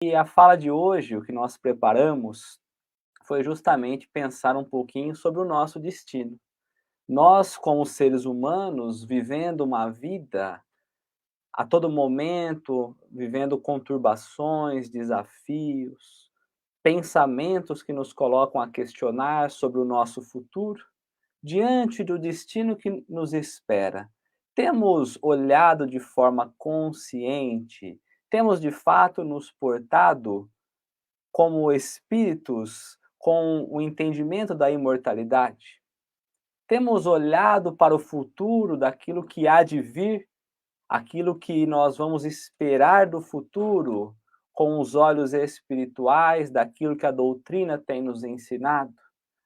E a fala de hoje, o que nós preparamos, foi justamente pensar um pouquinho sobre o nosso destino. Nós, como seres humanos, vivendo uma vida a todo momento, vivendo conturbações, desafios, pensamentos que nos colocam a questionar sobre o nosso futuro, diante do destino que nos espera. Temos olhado de forma consciente, temos de fato nos portado como espíritos com o entendimento da imortalidade? Temos olhado para o futuro daquilo que há de vir, aquilo que nós vamos esperar do futuro, com os olhos espirituais daquilo que a doutrina tem nos ensinado?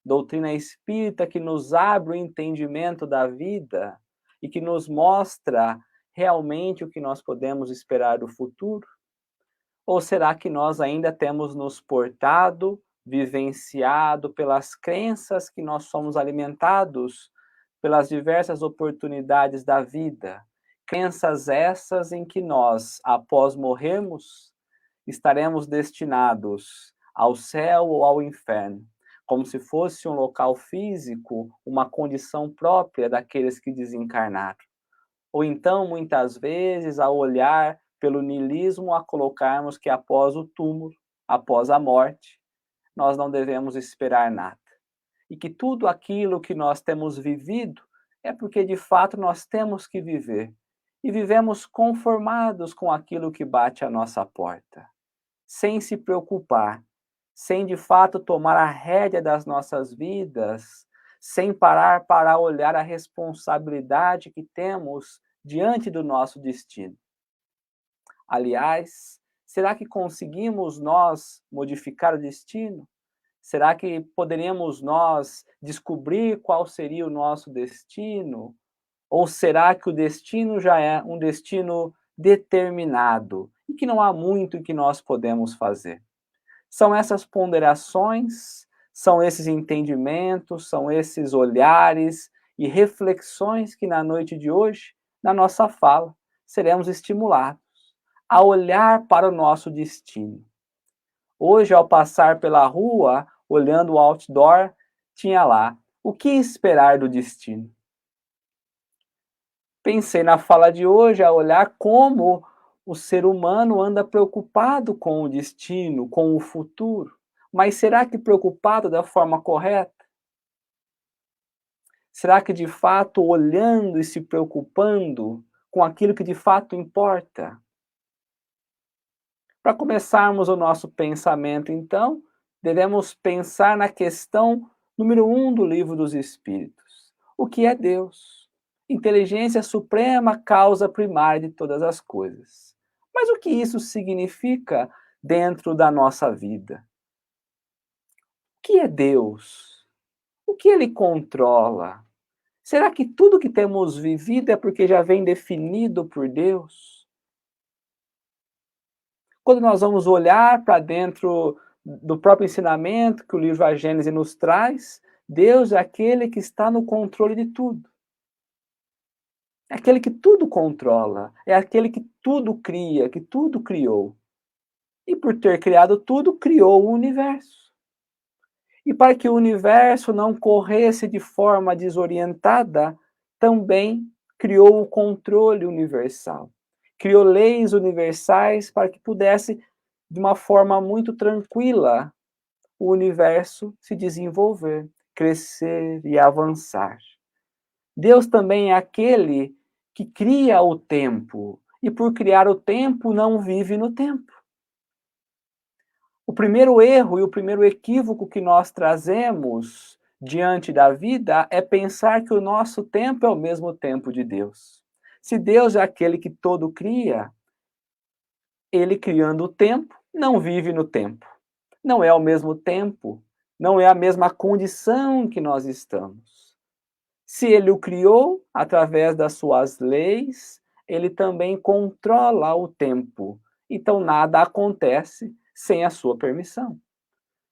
Doutrina espírita que nos abre o entendimento da vida e que nos mostra realmente o que nós podemos esperar do futuro? Ou será que nós ainda temos nos portado, vivenciado pelas crenças que nós somos alimentados pelas diversas oportunidades da vida? Crenças essas em que nós, após morrermos, estaremos destinados ao céu ou ao inferno, como se fosse um local físico, uma condição própria daqueles que desencarnaram. Ou então, muitas vezes, ao olhar pelo niilismo, a colocarmos que após o túmulo, após a morte, nós não devemos esperar nada. E que tudo aquilo que nós temos vivido é porque de fato nós temos que viver. E vivemos conformados com aquilo que bate à nossa porta, sem se preocupar, sem de fato tomar a rédea das nossas vidas, sem parar para olhar a responsabilidade que temos diante do nosso destino. Aliás, será que conseguimos nós modificar o destino? Será que poderíamos nós descobrir qual seria o nosso destino? Ou será que o destino já é um destino determinado e que não há muito que nós podemos fazer? São essas ponderações, são esses entendimentos, são esses olhares e reflexões que na noite de hoje, na nossa fala, seremos estimulados a olhar para o nosso destino. Hoje, ao passar pela rua, olhando o outdoor, tinha lá: o que esperar do destino? Pensei na fala de hoje a olhar como o ser humano anda preocupado com o destino, com o futuro. Mas será que preocupado da forma correta? Será que de fato olhando e se preocupando com aquilo que de fato importa? Para começarmos o nosso pensamento, então, devemos pensar na questão número 1 do Livro dos Espíritos. O que é Deus? Inteligência suprema, causa primária de todas as coisas. Mas o que isso significa dentro da nossa vida? O que é Deus? O que ele controla? Será que tudo que temos vivido é porque já vem definido por Deus? Quando nós vamos olhar para dentro do próprio ensinamento que o livro A Gênese nos traz, Deus é aquele que está no controle de tudo. É aquele que tudo controla, é aquele que tudo cria, que tudo criou. E por ter criado tudo, criou o universo. E para que o universo não corresse de forma desorientada, também criou o controle universal. Criou leis universais para que pudesse, de uma forma muito tranquila, o universo se desenvolver, crescer e avançar. Deus também é aquele que cria o tempo, e por criar o tempo não vive no tempo. O primeiro erro e o primeiro equívoco que nós trazemos diante da vida é pensar que o nosso tempo é o mesmo tempo de Deus. Se Deus é aquele que todo cria, ele criando o tempo, não vive no tempo. Não é o mesmo tempo, não é a mesma condição que nós estamos. Se ele o criou através das suas leis, ele também controla o tempo. Então nada acontece sem a sua permissão.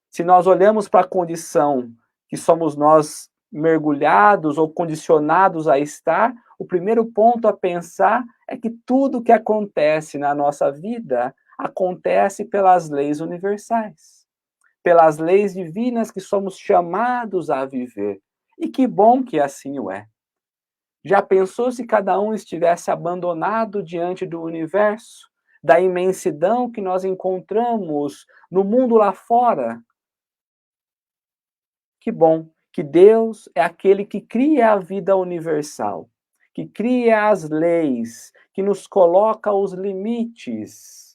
Se nós olhamos para a condição que somos nós mergulhados ou condicionados a estar, o primeiro ponto a pensar é que tudo que acontece na nossa vida acontece pelas leis universais, pelas leis divinas que somos chamados a viver. E que bom que assim o é. Já pensou se cada um estivesse abandonado diante do universo, da imensidão que nós encontramos no mundo lá fora? Que bom que Deus é aquele que cria a vida universal, que cria as leis, que nos coloca os limites.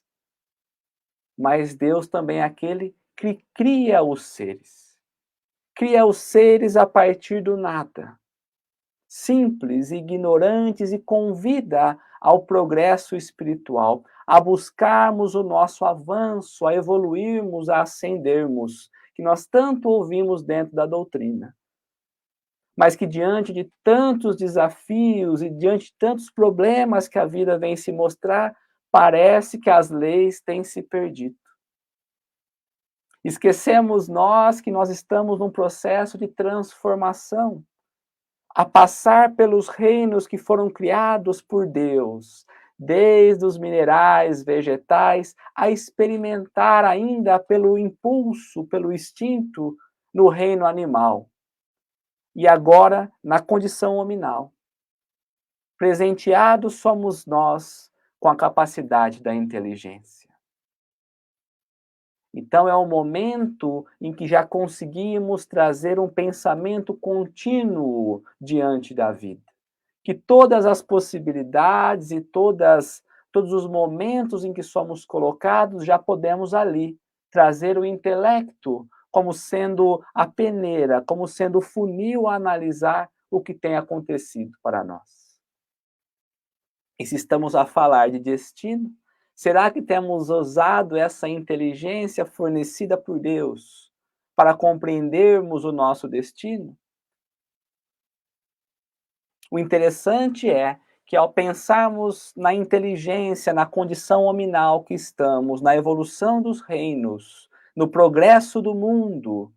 Mas Deus também é aquele que cria os seres. Cria os seres a partir do nada, simples, ignorantes, e convida ao progresso espiritual, a buscarmos o nosso avanço, a evoluirmos, a ascendermos, que nós tanto ouvimos dentro da doutrina. Mas que diante de tantos desafios e diante de tantos problemas que a vida vem se mostrar, parece que as leis têm se perdido. Esquecemos nós que nós estamos num processo de transformação, a passar pelos reinos que foram criados por Deus, desde os minerais, vegetais, a experimentar ainda pelo impulso, pelo instinto, no reino animal. E agora, na condição hominal. Presenteados somos nós com a capacidade da inteligência. Então é um momento em que já conseguimos trazer um pensamento contínuo diante da vida. Que todas as possibilidades e todos os momentos em que somos colocados, já podemos ali trazer o intelecto como sendo a peneira, como sendo o funil a analisar o que tem acontecido para nós. E se estamos a falar de destino, será que temos usado essa inteligência fornecida por Deus para compreendermos o nosso destino? O interessante é que, ao pensarmos na inteligência, na condição hominal que estamos, na evolução dos reinos, no progresso do mundo,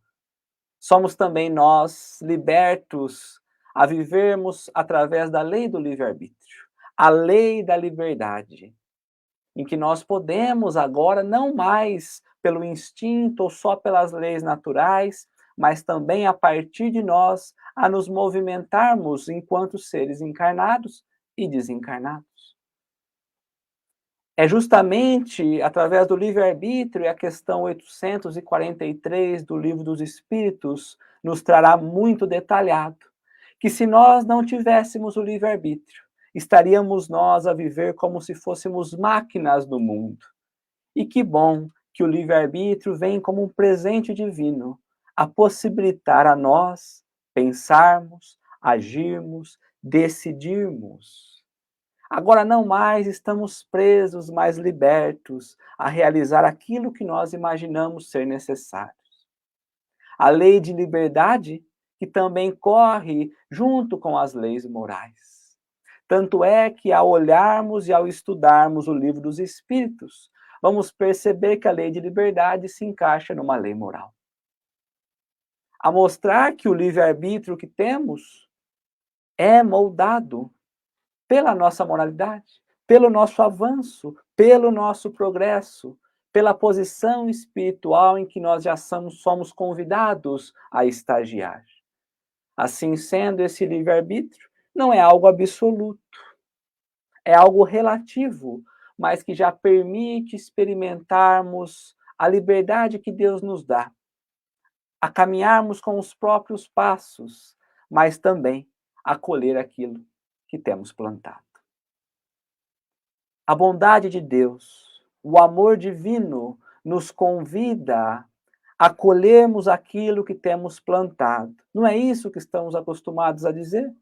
somos também nós libertos a vivermos através da lei do livre-arbítrio, a lei da liberdade, em que nós podemos agora, não mais pelo instinto ou só pelas leis naturais, mas também a partir de nós, a nos movimentarmos enquanto seres encarnados e desencarnados. É justamente através do livre-arbítrio, e a questão 843 do Livro dos Espíritos nos trará muito detalhado, que se nós não tivéssemos o livre-arbítrio, estaríamos nós a viver como se fôssemos máquinas do mundo. E que bom que o livre-arbítrio vem como um presente divino, a possibilitar a nós pensarmos, agirmos, decidirmos. Agora não mais estamos presos, mais libertos a realizar aquilo que nós imaginamos ser necessário. A lei de liberdade que também corre junto com as leis morais. Tanto é que, ao olharmos e ao estudarmos o Livro dos Espíritos, vamos perceber que a lei de liberdade se encaixa numa lei moral. A mostrar que o livre-arbítrio que temos é moldado pela nossa moralidade, pelo nosso avanço, pelo nosso progresso, pela posição espiritual em que nós já somos convidados a estagiar. Assim sendo, esse livre-arbítrio não é algo absoluto, é algo relativo, mas que já permite experimentarmos a liberdade que Deus nos dá, a caminharmos com os próprios passos, mas também a colher aquilo que temos plantado. A bondade de Deus, o amor divino nos convida a colhermos aquilo que temos plantado. Não é isso que estamos acostumados a dizer?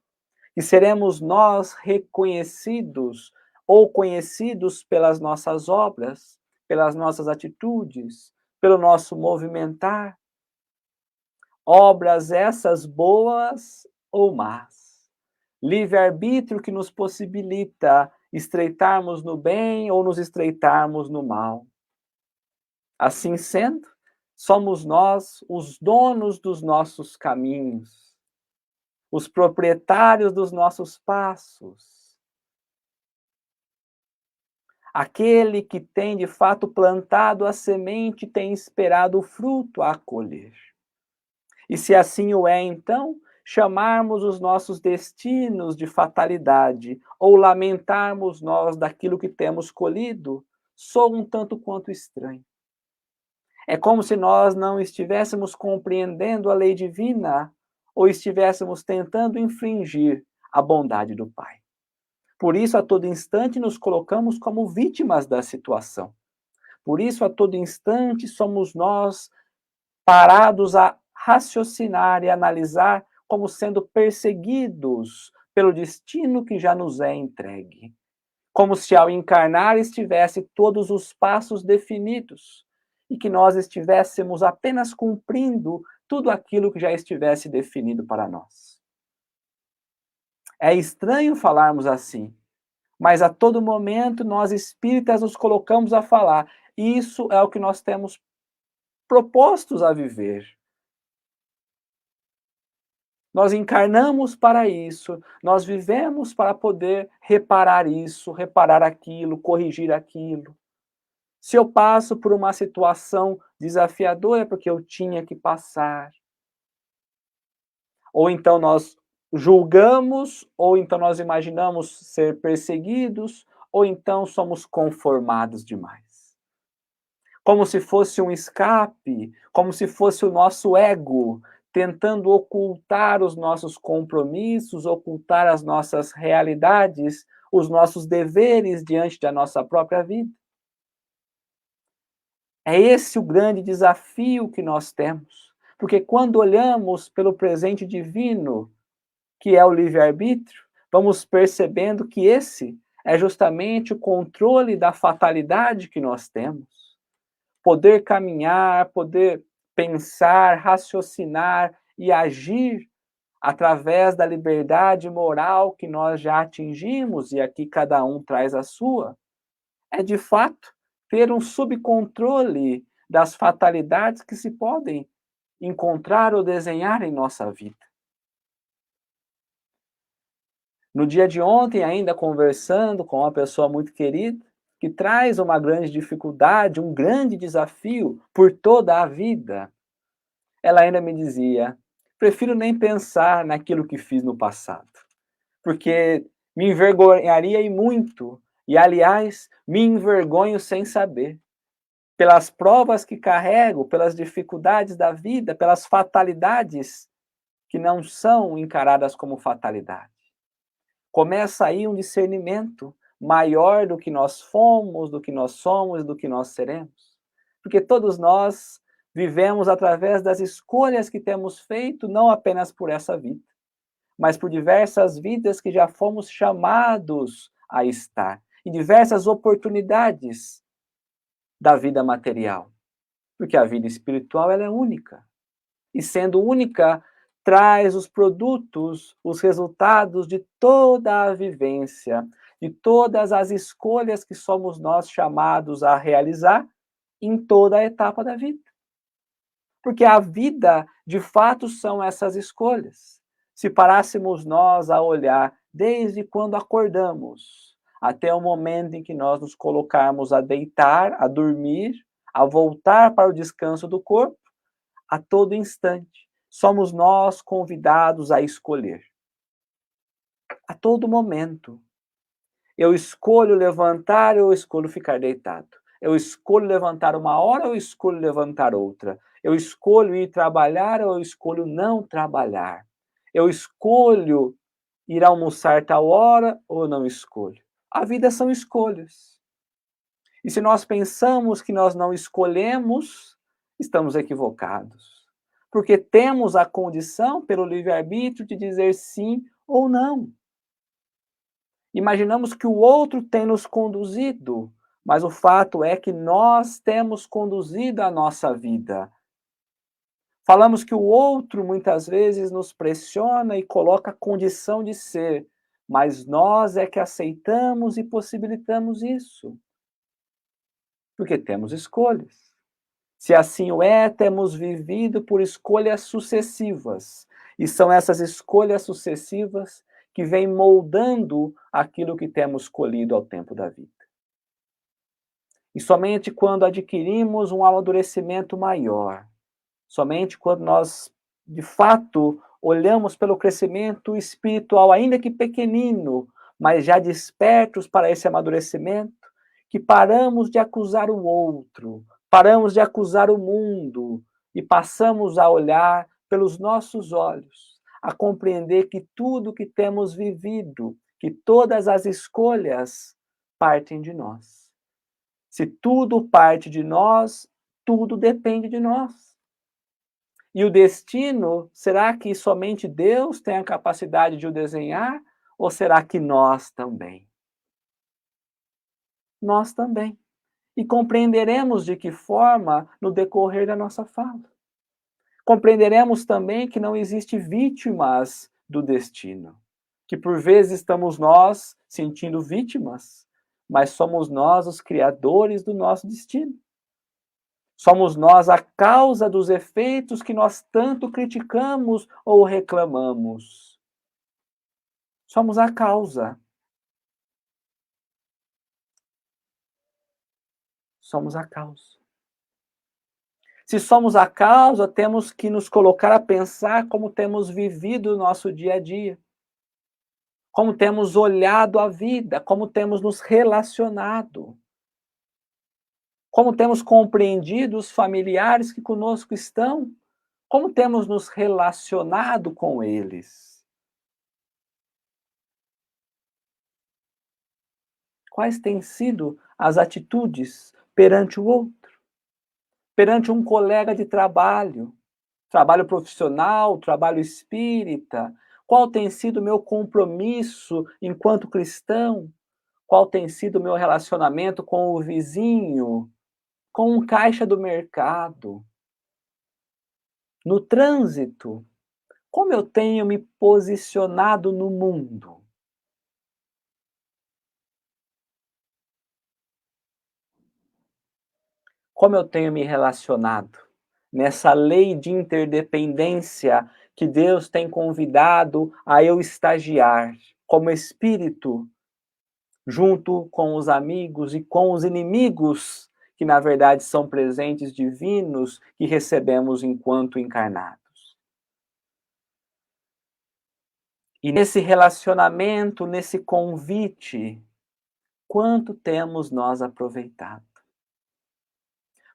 Que seremos nós reconhecidos ou conhecidos pelas nossas obras, pelas nossas atitudes, pelo nosso movimentar. Obras essas boas ou más. Livre-arbítrio que nos possibilita estreitarmos no bem ou nos estreitarmos no mal. Assim sendo, somos nós os donos dos nossos caminhos, os proprietários dos nossos passos. Aquele que tem de fato plantado a semente tem esperado o fruto a colher. E se assim o é, então, chamarmos os nossos destinos de fatalidade ou lamentarmos nós daquilo que temos colhido, soa um tanto quanto estranho. É como se nós não estivéssemos compreendendo a lei divina ou estivéssemos tentando infringir a bondade do Pai. Por isso, a todo instante, nos colocamos como vítimas da situação. Por isso, a todo instante, somos nós parados a raciocinar e analisar como sendo perseguidos pelo destino que já nos é entregue. Como se ao encarnar estivesse todos os passos definidos e que nós estivéssemos apenas cumprindo tudo aquilo que já estivesse definido para nós. É estranho falarmos assim, mas a todo momento nós espíritas nos colocamos a falar. Isso é o que nós temos propostos a viver. Nós encarnamos para isso, nós vivemos para poder reparar isso, reparar aquilo, corrigir aquilo. Se eu passo por uma situação desafiadora é porque eu tinha que passar. Ou então nós julgamos, ou então nós imaginamos ser perseguidos, ou então somos conformados demais. Como se fosse um escape, como se fosse o nosso ego tentando ocultar os nossos compromissos, ocultar as nossas realidades, os nossos deveres diante da nossa própria vida. É esse o grande desafio que nós temos, porque quando olhamos pelo presente divino, que é o livre-arbítrio, vamos percebendo que esse é justamente o controle da fatalidade que nós temos. Poder caminhar, poder pensar, raciocinar e agir através da liberdade moral que nós já atingimos, e aqui cada um traz a sua, é de fato ter um subcontrole das fatalidades que se podem encontrar ou desenhar em nossa vida. No dia de ontem, ainda conversando com uma pessoa muito querida, que traz uma grande dificuldade, um grande desafio por toda a vida, ela ainda me dizia: prefiro nem pensar naquilo que fiz no passado, porque me envergonharia e muito, e aliás, me envergonho sem saber, pelas provas que carrego, pelas dificuldades da vida, pelas fatalidades que não são encaradas como fatalidade. Começa aí um discernimento maior do que nós fomos, do que nós somos, do que nós seremos. Porque todos nós vivemos através das escolhas que temos feito, não apenas por essa vida, mas por diversas vidas que já fomos chamados a estar, em diversas oportunidades da vida material. Porque a vida espiritual ela é única. E sendo única, traz os produtos, os resultados de toda a vivência, de todas as escolhas que somos nós chamados a realizar em toda a etapa da vida. Porque a vida, de fato, são essas escolhas. Se parássemos nós a olhar desde quando acordamos até o momento em que nós nos colocarmos a deitar, a dormir, a voltar para o descanso do corpo, a todo instante, somos nós convidados a escolher. A todo momento. Eu escolho levantar ou eu escolho ficar deitado. Eu escolho levantar uma hora ou eu escolho levantar outra. Eu escolho ir trabalhar ou eu escolho não trabalhar. Eu escolho ir almoçar tal hora ou eu não escolho. A vida são escolhas. E se nós pensamos que nós não escolhemos, estamos equivocados. Porque temos a condição, pelo livre-arbítrio, de dizer sim ou não. Imaginamos que o outro tem nos conduzido, mas o fato é que nós temos conduzido a nossa vida. Falamos que o outro muitas vezes nos pressiona e coloca a condição de ser, mas nós é que aceitamos e possibilitamos isso. Porque temos escolhas. Se assim o é, temos vivido por escolhas sucessivas. E são essas escolhas sucessivas que vêm moldando aquilo que temos colhido ao tempo da vida. E somente quando adquirimos um amadurecimento maior, somente quando nós, de fato, olhamos pelo crescimento espiritual, ainda que pequenino, mas já despertos para esse amadurecimento, que paramos de acusar o outro, paramos de acusar o mundo e passamos a olhar pelos nossos olhos, a compreender que tudo que temos vivido, que todas as escolhas partem de nós. Se tudo parte de nós, tudo depende de nós. E o destino, será que somente Deus tem a capacidade de o desenhar? Ou será que nós também? Nós também. E compreenderemos de que forma no decorrer da nossa fala. Compreenderemos também que não existe vítimas do destino. Que por vezes estamos nós sentindo vítimas, mas somos nós os criadores do nosso destino. Somos nós a causa dos efeitos que nós tanto criticamos ou reclamamos. Somos a causa. Somos a causa. Se somos a causa, temos que nos colocar a pensar como temos vivido o nosso dia a dia. Como temos olhado a vida, como temos nos relacionado. Como temos compreendido os familiares que conosco estão. Como temos nos relacionado com eles. Quais têm sido as atitudes perante o outro? Perante um colega de trabalho, trabalho profissional, trabalho espírita? Qual tem sido o meu compromisso enquanto cristão? Qual tem sido o meu relacionamento com o vizinho, com um caixa do mercado? No trânsito, como eu tenho me posicionado no mundo? Como eu tenho me relacionado nessa lei de interdependência que Deus tem convidado a eu estagiar como espírito, junto com os amigos e com os inimigos, que na verdade são presentes divinos que recebemos enquanto encarnados. E nesse relacionamento, nesse convite, quanto temos nós aproveitado?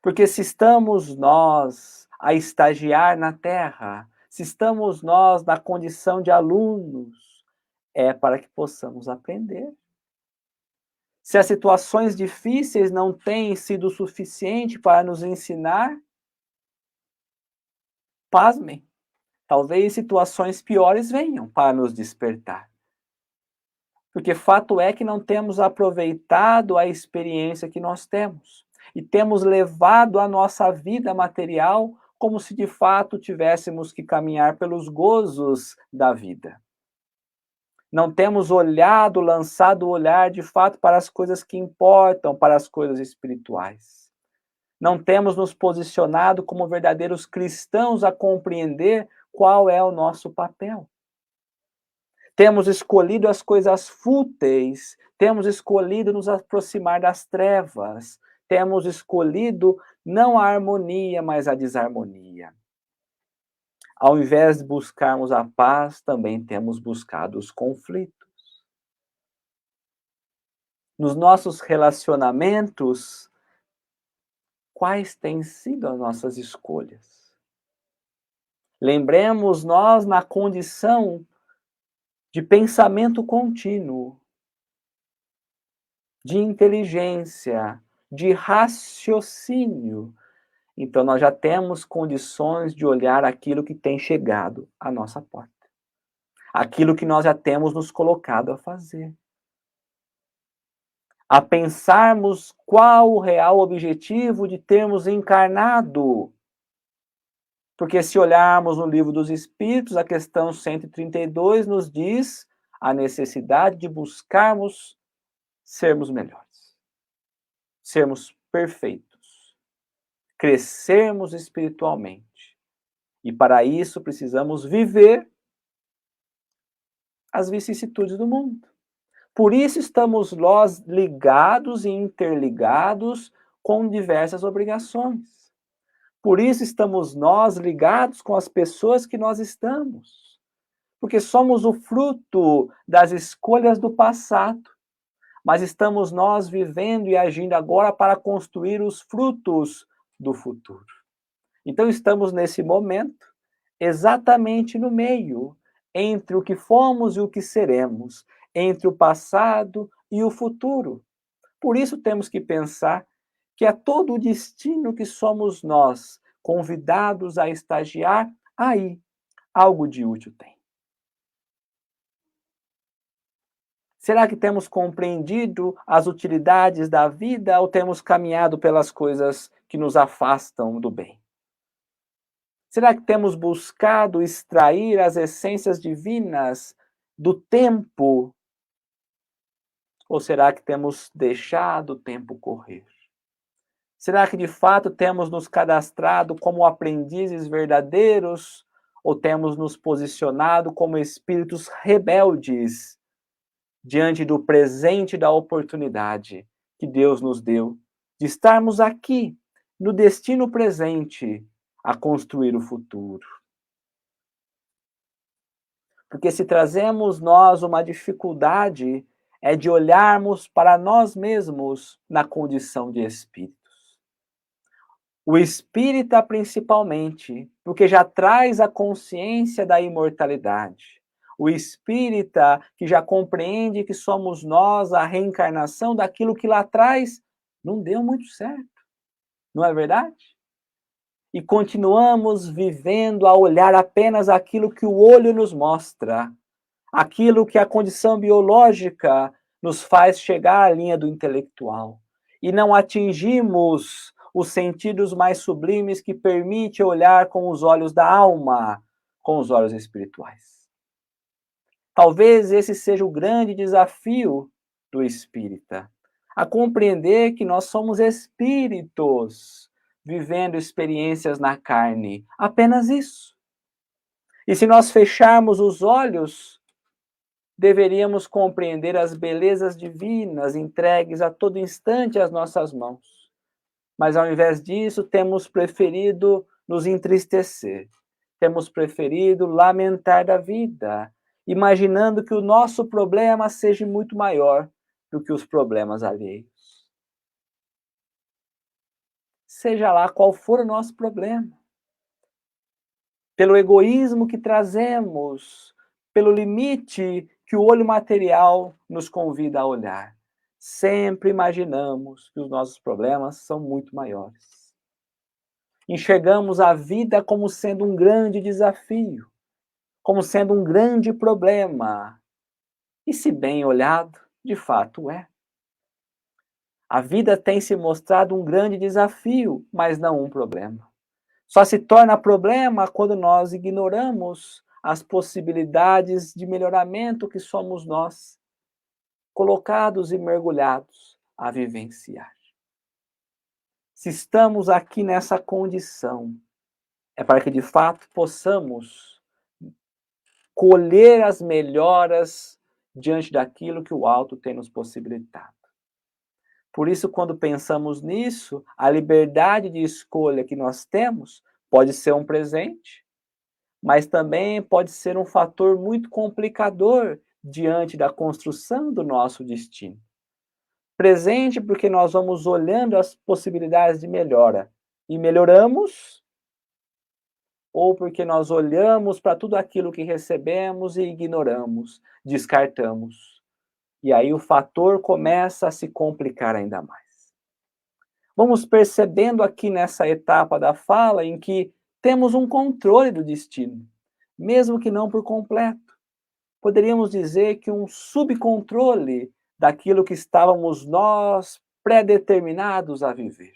Porque se estamos nós a estagiar na Terra, se estamos nós na condição de alunos, é para que possamos aprender. Se as situações difíceis não têm sido suficiente para nos ensinar, pasmem, talvez situações piores venham para nos despertar. Porque fato é que não temos aproveitado a experiência que nós temos. E temos levado a nossa vida material como se de fato tivéssemos que caminhar pelos gozos da vida. Não temos olhado, lançado o olhar de fato para as coisas que importam, para as coisas espirituais. Não temos nos posicionado como verdadeiros cristãos a compreender qual é o nosso papel. Temos escolhido as coisas fúteis, temos escolhido nos aproximar das trevas, temos escolhido não a harmonia, mas a desarmonia. Ao invés de buscarmos a paz, também temos buscado os conflitos. Nos nossos relacionamentos, quais têm sido as nossas escolhas? Lembremos nós na condição de pensamento contínuo, de inteligência, de raciocínio. Então, nós já temos condições de olhar aquilo que tem chegado à nossa porta. Aquilo que nós já temos nos colocado a fazer. A pensarmos qual o real objetivo de termos encarnado. Porque se olharmos no Livro dos Espíritos, a questão 132 nos diz a necessidade de buscarmos sermos melhores, sermos perfeitos, crescermos espiritualmente. E para isso precisamos viver as vicissitudes do mundo. Por isso estamos nós ligados e interligados com diversas obrigações. Por isso estamos nós ligados com as pessoas que nós estamos, porque somos o fruto das escolhas do passado, mas estamos nós vivendo e agindo agora para construir os frutos do futuro. Então estamos nesse momento exatamente no meio, entre o que fomos e o que seremos, entre o passado e o futuro. Por isso temos que pensar que é todo o destino que somos nós, convidados a estagiar, aí algo de útil tem. Será que temos compreendido as utilidades da vida ou temos caminhado pelas coisas que nos afastam do bem? Será que temos buscado extrair as essências divinas do tempo? Ou será que temos deixado o tempo correr? Será que de fato temos nos cadastrado como aprendizes verdadeiros ou temos nos posicionado como espíritos rebeldes diante do presente da oportunidade que Deus nos deu de estarmos aqui, no destino presente, a construir o futuro? Porque se trazemos nós uma dificuldade, é de olharmos para nós mesmos na condição de espíritos. O espírita, principalmente, porque já traz a consciência da imortalidade. O espírita que já compreende que somos nós a reencarnação daquilo que lá atrás não deu muito certo. Não é verdade? E continuamos vivendo a olhar apenas aquilo que o olho nos mostra, aquilo que a condição biológica nos faz chegar à linha do intelectual. E não atingimos os sentidos mais sublimes que permite olhar com os olhos da alma, com os olhos espirituais. Talvez esse seja o grande desafio do espírita, a compreender que nós somos espíritos vivendo experiências na carne, apenas isso. E se nós fecharmos os olhos, deveríamos compreender as belezas divinas entregues a todo instante às nossas mãos. Mas ao invés disso, temos preferido nos entristecer, temos preferido lamentar da vida, imaginando que o nosso problema seja muito maior do que os problemas alheios. Seja lá qual for o nosso problema, pelo egoísmo que trazemos, pelo limite que o olho material nos convida a olhar, sempre imaginamos que os nossos problemas são muito maiores. Enxergamos a vida como sendo um grande desafio, como sendo um grande problema. E se bem olhado, de fato é. A vida tem se mostrado um grande desafio, mas não um problema. Só se torna problema quando nós ignoramos as possibilidades de melhoramento que somos nós, colocados e mergulhados a vivenciar. Se estamos aqui nessa condição, é para que de fato possamos colher as melhoras diante daquilo que o alto tem nos possibilitado. Por isso, quando pensamos nisso, a liberdade de escolha que nós temos pode ser um presente, mas também pode ser um fator muito complicador diante da construção do nosso destino. Presente porque nós vamos olhando as possibilidades de melhora e melhoramos, ou porque nós olhamos para tudo aquilo que recebemos e ignoramos, descartamos. E aí o fator começa a se complicar ainda mais. Vamos percebendo aqui nessa etapa da fala em que temos um controle do destino, mesmo que não por completo. Poderíamos dizer que um subcontrole daquilo que estávamos nós predeterminados a viver.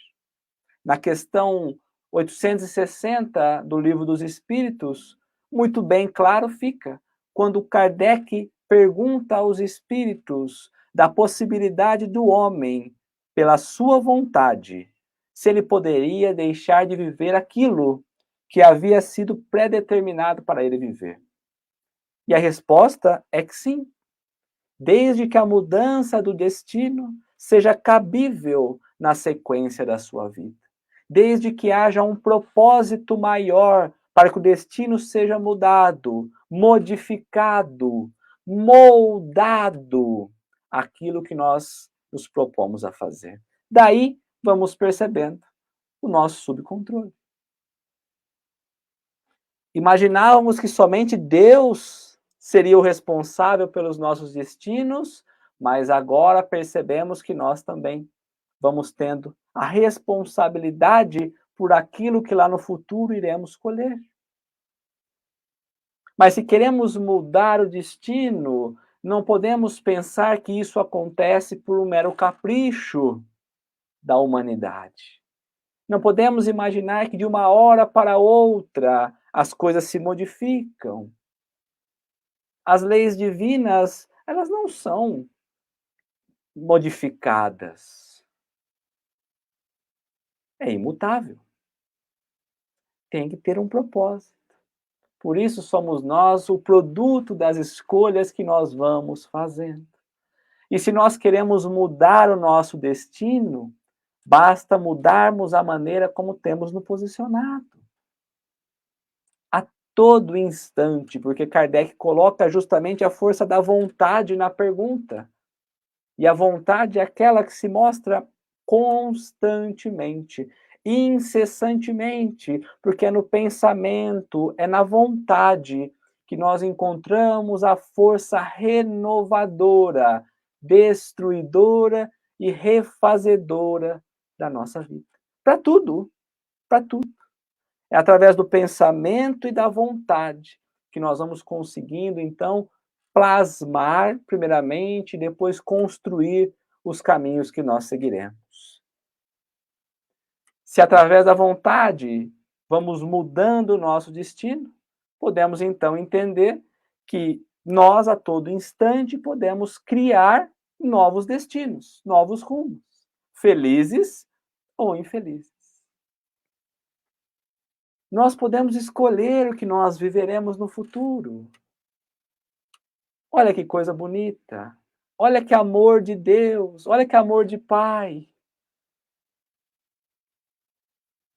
Na questão 860 do Livro dos Espíritos, muito bem claro fica, quando Kardec pergunta aos espíritos da possibilidade do homem, pela sua vontade, se ele poderia deixar de viver aquilo que havia sido predeterminado para ele viver. E a resposta é que sim, desde que a mudança do destino seja cabível na sequência da sua vida. Desde que haja um propósito maior para que o destino seja mudado, modificado, moldado aquilo que nós nos propomos a fazer. Daí vamos percebendo o nosso subcontrole. Imaginávamos que somente Deus seria o responsável pelos nossos destinos, mas agora percebemos que nós também vamos tendo a responsabilidade por aquilo que lá no futuro iremos colher. Mas se queremos mudar o destino, não podemos pensar que isso acontece por um mero capricho da humanidade. Não podemos imaginar que de uma hora para outra as coisas se modificam. As leis divinas, elas não são modificadas. É imutável. Tem que ter um propósito. Por isso somos nós o produto das escolhas que nós vamos fazendo. E se nós queremos mudar o nosso destino, basta mudarmos a maneira como temos nos posicionado. A todo instante, porque Kardec coloca justamente a força da vontade na pergunta. E a vontade é aquela que se mostra constantemente, incessantemente, porque é no pensamento, é na vontade que nós encontramos a força renovadora, destruidora e refazedora da nossa vida. Para tudo, para tudo. É através do pensamento e da vontade que nós vamos conseguindo, então, plasmar, primeiramente, e depois construir os caminhos que nós seguiremos. Se através da vontade vamos mudando o nosso destino, podemos então entender que nós, a todo instante, podemos criar novos destinos, novos rumos, felizes ou infelizes. Nós podemos escolher o que nós viveremos no futuro. Olha que coisa bonita. Olha que amor de Deus. Olha que amor de Pai.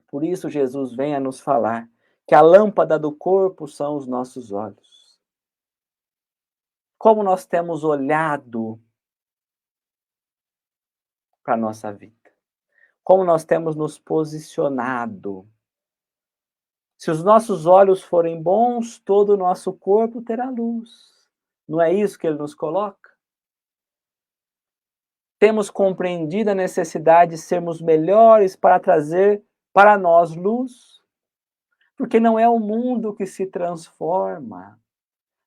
Por isso Jesus vem a nos falar que a lâmpada do corpo são os nossos olhos. Como nós temos olhado para a nossa vida. Como nós temos nos posicionado. Se os nossos olhos forem bons, todo o nosso corpo terá luz. Não é isso que ele nos coloca? Temos compreendido a necessidade de sermos melhores para trazer para nós luz? Porque não é o mundo que se transforma.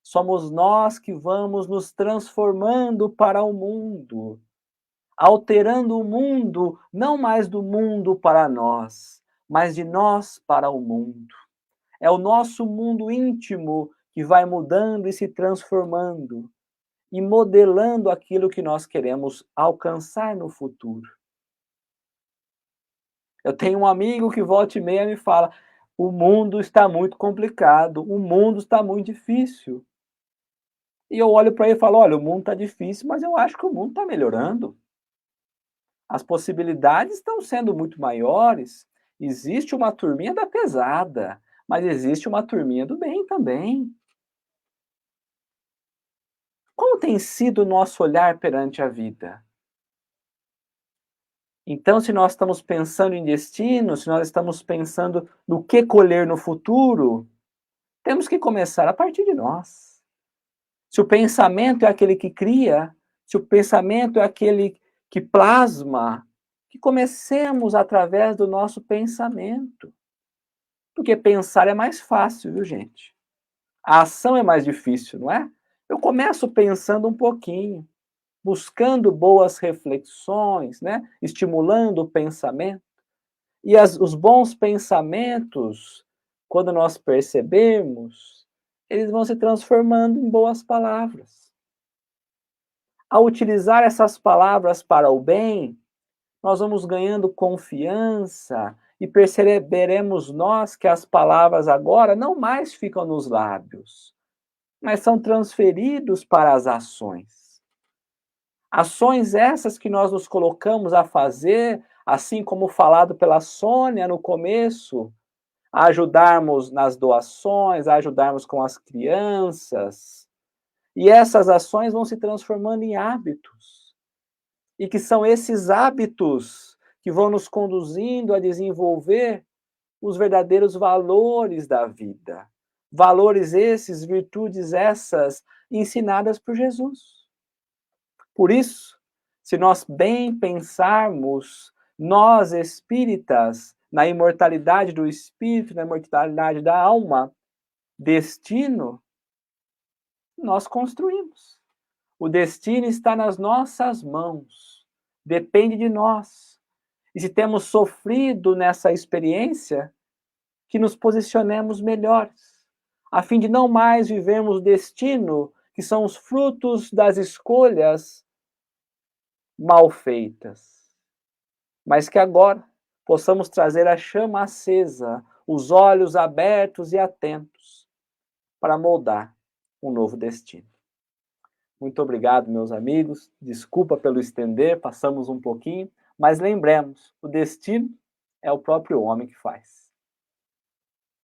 Somos nós que vamos nos transformando para o mundo, alterando o mundo, não mais do mundo para nós, mas de nós para o mundo. É o nosso mundo íntimo que vai mudando e se transformando e modelando aquilo que nós queremos alcançar no futuro. Eu tenho um amigo que volta e meia me fala: o mundo está muito complicado, o mundo está muito difícil. E eu olho para ele e falo: olha, o mundo está difícil, mas eu acho que o mundo está melhorando. As possibilidades estão sendo muito maiores. Existe uma turminha da pesada, mas existe uma turminha do bem também. Como tem sido o nosso olhar perante a vida? Então, se nós estamos pensando em destino, se nós estamos pensando no que colher no futuro, temos que começar a partir de nós. Se o pensamento é aquele que cria, se o pensamento é aquele que plasma, que comecemos através do nosso pensamento. Porque pensar é mais fácil, viu, gente? A ação é mais difícil, não é? Eu começo pensando um pouquinho, buscando boas reflexões, né? Estimulando o pensamento. E os bons pensamentos, quando nós percebemos, eles vão se transformando em boas palavras. Ao utilizar essas palavras para o bem, nós vamos ganhando confiança e perceberemos nós que as palavras agora não mais ficam nos lábios, mas são transferidos para as ações. Ações essas que nós nos colocamos a fazer assim como falado pela Sônia no começo, a ajudarmos nas doações, a ajudarmos com as crianças. E essas ações vão se transformando em hábitos. E que são esses hábitos que vão nos conduzindo a desenvolver os verdadeiros valores da vida. Valores esses, virtudes essas, ensinadas por Jesus. Por isso, se nós bem pensarmos, nós espíritas, na imortalidade do espírito, na imortalidade da alma, destino, nós construímos. O destino está nas nossas mãos, depende de nós. E se temos sofrido nessa experiência, que nos posicionemos melhores, a fim de não mais vivermos o destino, que são os frutos das escolhas mal feitas, mas que agora possamos trazer a chama acesa, os olhos abertos e atentos, para moldar um novo destino. Muito obrigado, meus amigos. Desculpa pelo estender, passamos um pouquinho, mas lembremos, o destino é o próprio homem que faz.